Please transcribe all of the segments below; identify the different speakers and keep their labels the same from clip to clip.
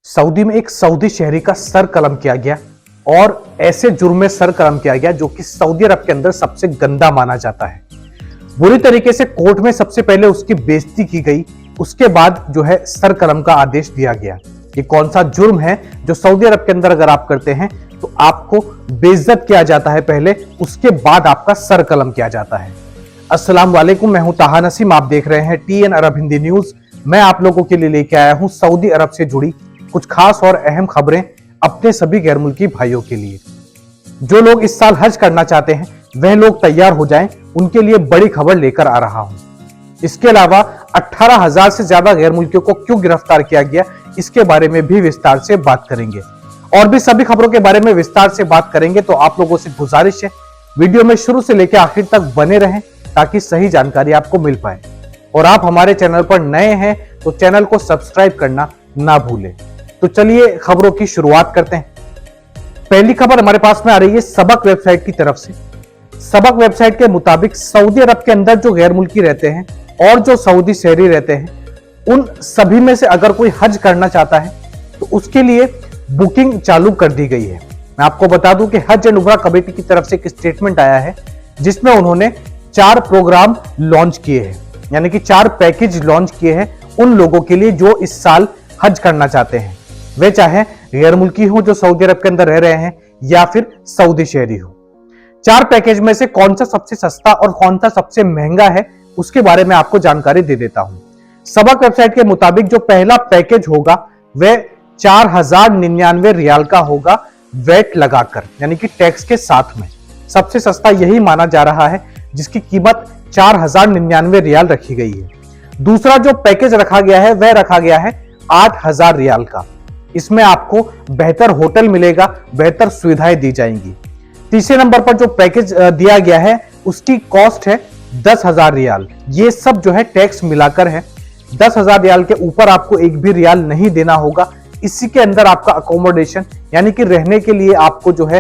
Speaker 1: Saudi में एक Saudi शहरी का सर कलम किया गया और ऐसे जुर्म में सर कलम किया गया जो कि सऊदी अरब के अंदर सबसे गंदा माना जाता है। बुरी तरीके से कोर्ट में सबसे पहले उसकी बेइज्जती की गई, उसके बाद जो है सर कलम का आदेश दिया गया। ये कौन सा जुर्म है जो सऊदी अरब के अंदर अगर आप करते हैं तो आपको बेइज्जत किया जाता है पहले, उसके बाद आपका सर कलम किया जाता है। अस्सलाम वालेकुम, मैं हूं ताहा नसीम, आप देख रहे हैं TN अरब हिंदी न्यूज। मैं आप लोगों के लिए लेके आया हूं सऊदी अरब से जुड़ी कुछ खास और अहम खबरें अपने सभी गैर मुल्की भाइयों के लिए। जो लोग इस साल हज करना चाहते हैं वह लोग तैयार हो जाएं, उनके लिए बड़ी खबर लेकर आ रहा हूं। इसके अलावा 18,000 से ज्यादा गैर मुल्कियों को क्यों गिरफ्तार किया गया, इसके बारे में भी विस्तार से बात करेंगे और भी सभी खबरों के बारे में विस्तार से बात करेंगे। तो आप लोगों से गुजारिश है, वीडियो में शुरू से लेकर आखिर तक बने रहें ताकि सही जानकारी आपको मिल पाए। और आप हमारे चैनल पर नए हैं तो चैनल को सब्सक्राइब करना ना भूलें। तो चलिए खबरों की शुरुआत करते हैं। पहली खबर हमारे पास में आ रही है सबक वेबसाइट की तरफ से। सबक वेबसाइट के मुताबिक सऊदी अरब के अंदर जो गैर मुल्की रहते हैं और जो सऊदी शहरी रहते हैं, उन सभी में से अगर कोई हज करना चाहता है तो उसके लिए बुकिंग चालू कर दी गई है। मैं आपको बता दूं कि हज एंड उमरा कमेटी की तरफ से एक स्टेटमेंट आया है जिसमें उन्होंने 4 प्रोग्राम लॉन्च किए हैं, यानी कि 4 पैकेज लॉन्च किए हैं उन लोगों के लिए जो इस साल हज करना चाहते हैं, वे चाहे गैर मुल्की हो जो सऊदी अरब के अंदर रह रहे हैं या फिर सऊदी शहरी हो। 4 पैकेज में से कौन सा सबसे सस्ता और कौन सा सबसे महंगा है उसके बारे में आपको जानकारी दे देता हूं। सबक वेबसाइट के मुताबिक जो पहला पैकेज होगा वह 4,099 रियाल का होगा, वेट लगाकर, यानी कि टैक्स के साथ में। सबसे सस्ता यही माना जा रहा है जिसकी कीमत 4,099 रियाल रखी गई है। दूसरा जो पैकेज रखा गया है वह रखा गया है 8,000 रियाल का। इसमें आपको बेहतर होटल मिलेगा, बेहतर सुविधाएं दी जाएंगी। तीसरे नंबर पर जो पैकेज दिया गया है उसकी कॉस्ट है 10,000 रियाल। ये सब जो है टैक्स मिलाकर है। 10,000 रियाल के ऊपर आपको एक भी रियाल नहीं देना होगा। इसी के अंदर आपका अकोमोडेशन, यानी कि रहने के लिए आपको जो है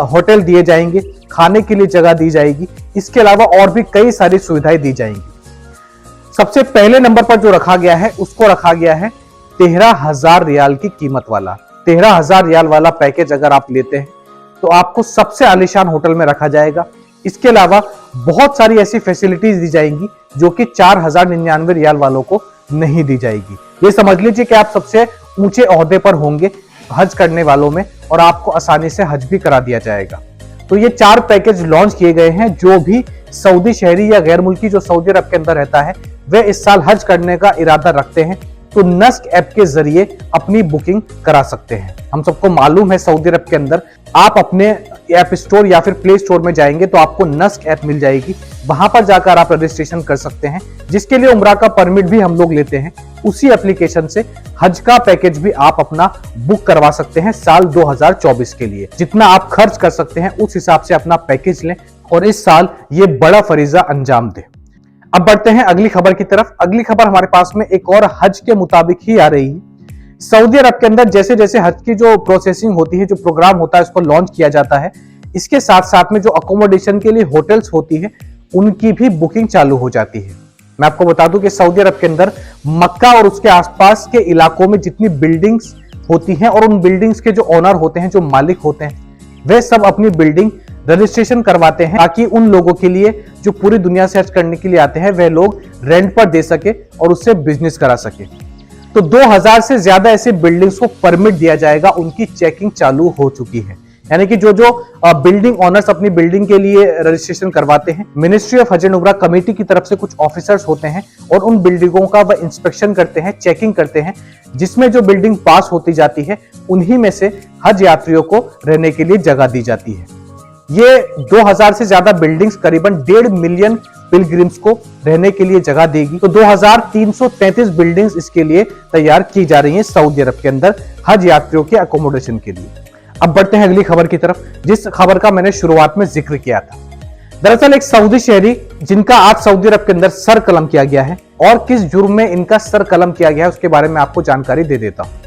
Speaker 1: होटल दिए जाएंगे, खाने के लिए जगह दी जाएगी, इसके अलावा और भी कई सारी सुविधाएं दी जाएंगी। सबसे पहले नंबर पर जो रखा गया है उसको रखा गया है 13,000 रियाल की कीमत वाला। 13,000 रियाल वाला पैकेज अगर आप लेते हैं तो आपको सबसे आलीशान होटल में रखा जाएगा। इसके अलावा बहुत सारी ऐसी फैसिलिटीज दी जाएंगी जो कि 4,099 रियाल वालों को नहीं दी जाएगी। ये समझ लीजिए कि आप सबसे ऊंचे ओहदे पर होंगे हज करने वालों में और आपको आसानी से हज भी करा दिया जाएगा। तो ये 4 पैकेज लॉन्च किए गए हैं। जो भी सऊदी शहरी या गैर मुल्की जो सऊदी अरब के अंदर रहता है वे इस साल हज करने का इरादा रखते हैं तो नस्क ऐप के जरिए अपनी बुकिंग करा सकते हैं। हम सबको मालूम है सऊदी अरब के अंदर आप अपने ऐप स्टोर या फिर प्ले स्टोर में जाएंगे तो आपको नस्क ऐप मिल जाएगी, वहां पर जाकर आप रजिस्ट्रेशन कर सकते हैं, जिसके लिए उम्रा का परमिट भी हम लोग लेते हैं। उसी एप्लीकेशन से हज का पैकेज भी आप अपना बुक करवा सकते हैं साल 2024 के लिए। जितना आप खर्च कर सकते हैं उस हिसाब से अपना पैकेज लें और इस साल ये बड़ा फरीजा अंजाम दें। अब बढ़ते हैं अगली खबर की तरफ। अगली खबर हमारे पास में एक और हज के मुताबिक ही आ रही है। सऊदी अरब के अंदर जैसे जैसे हज की जो प्रोसेसिंग होती है, जो प्रोग्राम होता है, उसको लॉन्च किया जाता है, इसके साथ साथ में जो अकोमोडेशन के लिए होटल्स होती है उनकी भी बुकिंग चालू हो जाती है। मैं आपको बता दूं कि सऊदी अरब के अंदर मक्का और उसके आसपास के इलाकों में जितनी बिल्डिंग्स होती हैं और उन बिल्डिंग्स के जो ओनर होते हैं, जो मालिक होते हैं, वे सब अपनी बिल्डिंग रजिस्ट्रेशन करवाते हैं ताकि उन लोगों के लिए जो पूरी दुनिया से हज करने के लिए आते हैं वह लोग रेंट पर दे सके और उससे बिजनेस करा सके। तो 2,000 से ज्यादा ऐसे बिल्डिंग्स को परमिट दिया जाएगा, उनकी चेकिंग चालू हो चुकी है। यानी कि जो बिल्डिंग ओनर्स अपनी बिल्डिंग के लिए रजिस्ट्रेशन करवाते हैं, मिनिस्ट्री ऑफ हज एंड उमरा कमेटी की तरफ से कुछ ऑफिसर्स होते हैं और उन बिल्डिंगों का वह इंस्पेक्शन करते हैं, चेकिंग करते हैं, जिसमें जो बिल्डिंग पास होती जाती है उन्हीं में से हज यात्रियों को रहने के लिए जगह दी जाती है। ये 2,000 से ज्यादा बिल्डिंग्स करीबन 1.5 मिलियन पिलग्रिम्स को रहने के लिए जगह देगी। तो 2,333 बिल्डिंग्स इसके लिए तैयार की जा रही हैं सऊदी अरब के अंदर हज यात्रियों के अकोमोडेशन के लिए। अब बढ़ते हैं अगली खबर की तरफ, जिस खबर का मैंने शुरुआत में जिक्र किया था। दरअसल एक सऊदी शहरी जिनका आज सऊदी अरब के अंदर सर कलम किया गया है और किस जुर्म में इनका सर कलम किया गया है उसके बारे में आपको जानकारी दे देता हूं।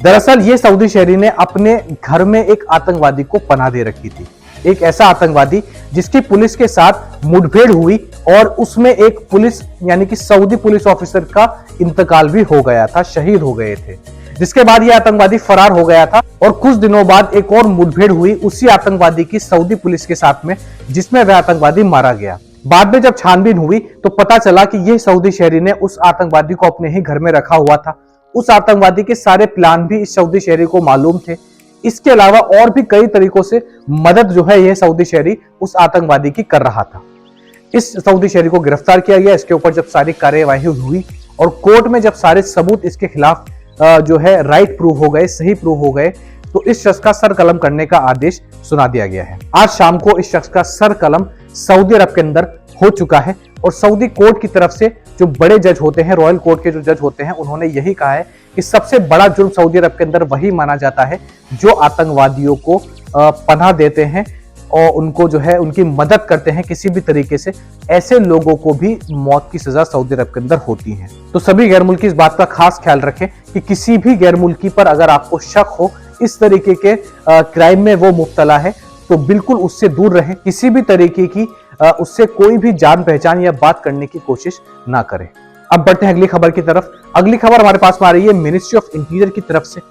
Speaker 1: दरअसल ये सऊदी शहरी ने अपने घर में एक आतंकवादी को पनाह दे रखी थी। एक ऐसा आतंकवादी जिसकी पुलिस के साथ मुठभेड़ हुई और उसमें एक पुलिस यानी कि सऊदी पुलिस ऑफिसर का इंतकाल भी हो गया था, शहीद हो गए थे। जिसके बाद यह आतंकवादी फरार हो गया था और कुछ दिनों बाद एक और मुठभेड़ हुई उसी आतंकवादी की सऊदी पुलिस के साथ में, जिसमें वह आतंकवादी मारा गया। बाद में जब छानबीन हुई तो पता चला कि यह सऊदी शहरी ने उस आतंकवादी को अपने ही घर में रखा हुआ था। उस आतंकवादी के सारे प्लान भी इस सऊदी शहरी को मालूम थे। इसके अलावा और भी कई तरीकों से मदद जो है यह सऊदी शहरी उस आतंकवादी की कर रहा था। इस सऊदी शहरी को गिरफ्तार किया गया। इसके ऊपर जब सारी कार्यवाही हुई और कोर्ट में जब सारे सबूत इसके खिलाफ जो है राइट प्रूव हो गए, सही प्रूव हो गए, तो इस शख्स का सर कलम करने का आदेश सुना दिया गया है। आज शाम को इस शख्स का सर कलम सऊदी अरब के अंदर हो चुका है और सऊदी कोर्ट की तरफ से जो बड़े जज होते हैं, रॉयल कोर्ट के जो जज होते हैं, उन्होंने यही कहा है कि सबसे बड़ा जुर्म सऊदी अरब के अंदर वही माना जाता है जो आतंकवादियों को पनाह देते हैं और उनको जो है उनकी मदद करते हैं किसी भी तरीके से। ऐसे लोगों को भी मौत की सजा सऊदी अरब के अंदर होती है। तो सभी गैर मुल्की इस बात का खास ख्याल रखें कि किसी भी गैर मुल्की पर अगर आपको शक हो इस तरीके के क्राइम में वो मुब्तला है तो बिल्कुल उससे दूर रहें। किसी भी तरीके की उससे कोई भी जान पहचान या बात करने की कोशिश ना करें। अब बढ़ते हैं अगली खबर की तरफ। अगली खबर हमारे पास में आ रही है मिनिस्ट्री ऑफ इंटीरियर की तरफ से।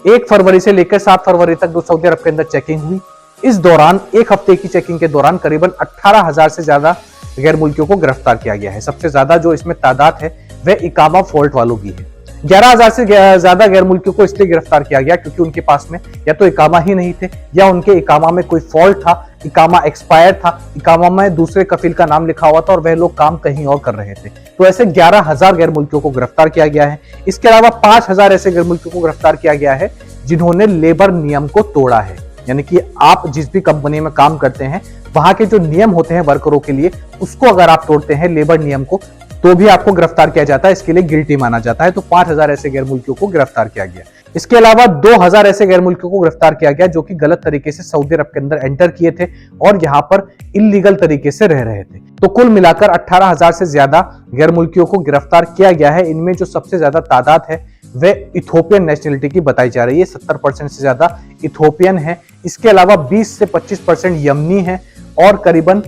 Speaker 1: 1 फरवरी से लेकर 7 फरवरी तक जो सऊदी अरब के अंदर चेकिंग हुई, इस दौरान एक हफ्ते की चेकिंग के दौरान करीबन 18,000 से ज्यादा गैर मुल्कियों को गिरफ्तार किया गया है। सबसे ज्यादा जो इसमें तादाद है वह इकामा फॉल्ट वालों की है। 11,000 से ज्यादा गैर मुल्कियों को इसलिए गिरफ्तार किया गया क्योंकि उनके पास में या तो इकामा ही नहीं थे या उनके इकामा में कोई फॉल्ट था, इकामा एक्सपायर था, इकामा में दूसरे कफील का नाम लिखा हुआ था और वह लोग काम कहीं और कर रहे थे। तो ऐसे 11,000 गैर मुल्कियों को गिरफ्तार किया गया है। इसके अलावा 5,000 ऐसे गैर मुल्कियों को गिरफ्तार किया गया है जिन्होंने लेबर नियम को तोड़ा है। यानी कि आप जिस भी कंपनी में काम करते हैं वहां के जो नियम होते हैं वर्करों के लिए, उसको अगर आप तोड़ते हैं लेबर नियम को, तो भी आपको गिरफ्तार किया जाता है, इसके लिए गिल्टी माना जाता है। तो 5,000 ऐसे गैर मुल्कियों को गिरफ्तार किया गया। इसके अलावा 2,000 ऐसे गैर मुल्कियों को गिरफ्तार किया गया जो कि गलत तरीके से सऊदी अरब के अंदर एंटर किए थे और यहाँ पर इलीगल तरीके से रह रहे थे। तो कुल मिलाकर 18,000 से ज्यादा गैर मुल्कियों को गिरफ्तार किया गया है। इनमें जो सबसे ज्यादा तादाद है वह इथोपियन नेशनलिटी की बताई जा रही है। 70% से ज्यादा इथोपियन है। इसके अलावा 20 से 25% यमनी है और करीबन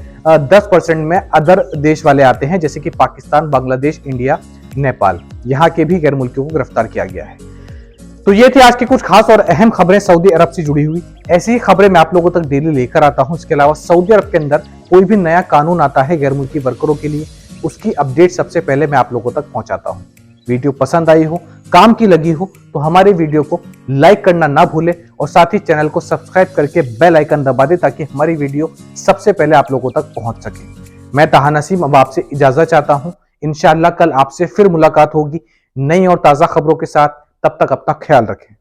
Speaker 1: 10% में अदर देश वाले आते हैं जैसे कि पाकिस्तान, बांग्लादेश, इंडिया, नेपाल। यहाँ के भी गैर मुल्कियों को गिरफ्तार किया गया है। तो ये थी आज की कुछ खास और अहम खबरें सऊदी अरब से जुड़ी हुई। ऐसी ही खबरें मैं आप लोगों तक डेली लेकर आता हूं। इसके अलावा सऊदी अरब के अंदर कोई भी नया कानून आता है गैर मुल्की वर्करों के लिए, उसकी अपडेट सबसे पहले मैं आप लोगों तक पहुंचाता हूं। वीडियो पसंद आई हो, काम की लगी हो तो हमारे वीडियो को लाइक करना ना भूले और साथ ही चैनल को सब्सक्राइब करके बेल आइकन दबा दे ताकि हमारी वीडियो सबसे पहले आप लोगों तक पहुंच सके। मैं ताहा नसीम अब आपसे इजाजत चाहता हूं। इंशाअल्लाह कल आपसे फिर मुलाकात होगी नई और ताजा खबरों के साथ। तब तक अपना ख्याल रखें।